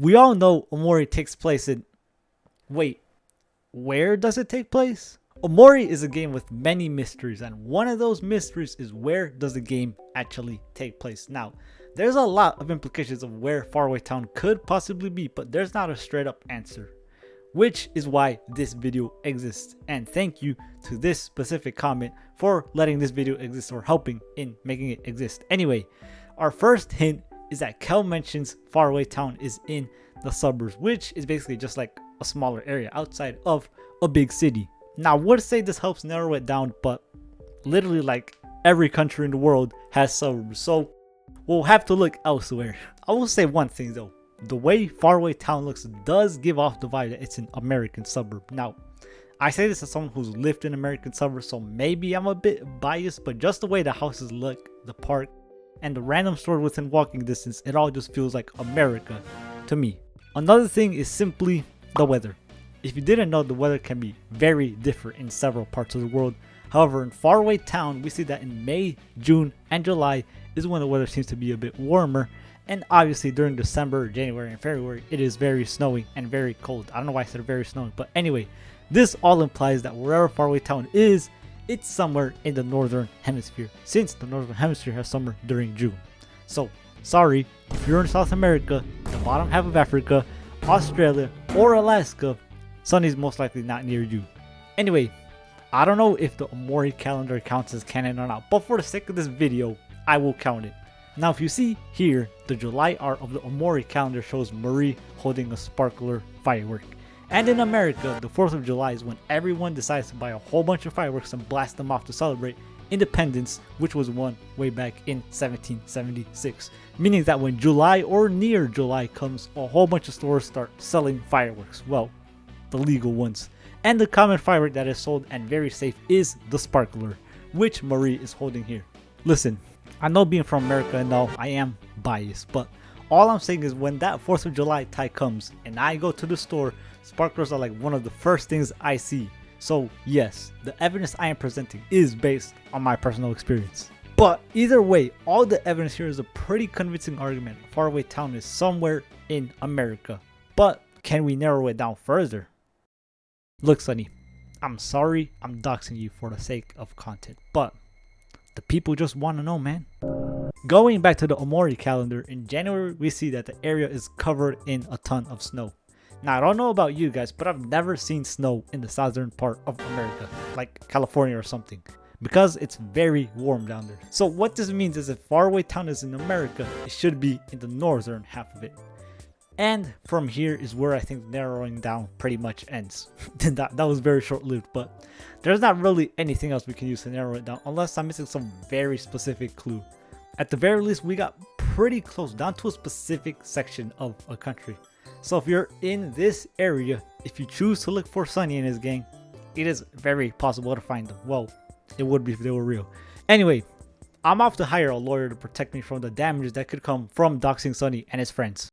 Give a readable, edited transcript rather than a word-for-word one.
We all know Omori takes place in... Wait, where does it take place? Omori is a game with many mysteries, and one of those mysteries is where does the game actually take place. Now, there's a lot of implications of where Faraway Town could possibly be, but there's not a straight up answer, which is why this video exists. And thank you to this specific comment for letting this video exist or helping in making it exist. Anyway, our first hint is that Kel mentions Faraway Town is in the suburbs, which is basically just like a smaller area outside of a big city. Now, I would say this helps narrow it down, but literally like every country in the world has suburbs, so we'll have to look elsewhere. I will say one thing though, the way Faraway Town looks does give off the vibe that it's an American suburb. Now, I say this as someone who's lived in American suburbs, so maybe I'm a bit biased, but just the way the houses look, the park, and the random store within walking distance, it all just feels like America to me. Another thing is simply the weather. If you didn't know, the weather can be very different in several parts of the world. However, in Faraway Town, we see that in May, June, and July is when the weather seems to be a bit warmer. And obviously during December, January, and February, it is very snowy and very cold. I don't know why I said very snowy, but anyway, this all implies that wherever Faraway Town is, it's somewhere in the northern hemisphere, since the northern hemisphere has summer during June. So, sorry, if you're in South America, the bottom half of Africa, Australia, or Alaska, Sunny's most likely not near you. Anyway, I don't know if the Omori calendar counts as canon or not, but for the sake of this video, I will count it. Now, if you see here, the July art of the Omori calendar shows Marie holding a sparkler firework. And in America, the 4th of July is when everyone decides to buy a whole bunch of fireworks and blast them off to celebrate independence, which was won way back in 1776. Meaning that when July or near July comes, a whole bunch of stores start selling fireworks. Well, the legal ones. And the common firework that is sold and very safe is the sparkler, which Marie is holding here. Listen, I know being from America and all, I am biased, but all I'm saying is when that 4th of July tie comes and I go to the store, sparklers are like one of the first things I see. So yes, the evidence I am presenting is based on my personal experience. But either way, all the evidence here is a pretty convincing argument. Faraway Town is somewhere in America. But can we narrow it down further? Look, Sonny, I'm sorry I'm doxing you for the sake of content, but the people just want to know, man. Going back to the Omori calendar, in January we see that the area is covered in a ton of snow. Now, I don't know about you guys, but I've never seen snow in the southern part of America, like California or something, because it's very warm down there. So what this means is if Faraway Town is in America, it should be in the northern half of it. And from here is where I think narrowing down pretty much ends. that was very short-lived, but there's not really anything else we can use to narrow it down unless I'm missing some very specific clue. At the very least, we got pretty close down to a specific section of a country. So if you're in this area, if you choose to look for Sunny and his gang, it is very possible to find them. Well, it would be if they were real. Anyway, I'm off to hire a lawyer to protect me from the damages that could come from doxing Sunny and his friends.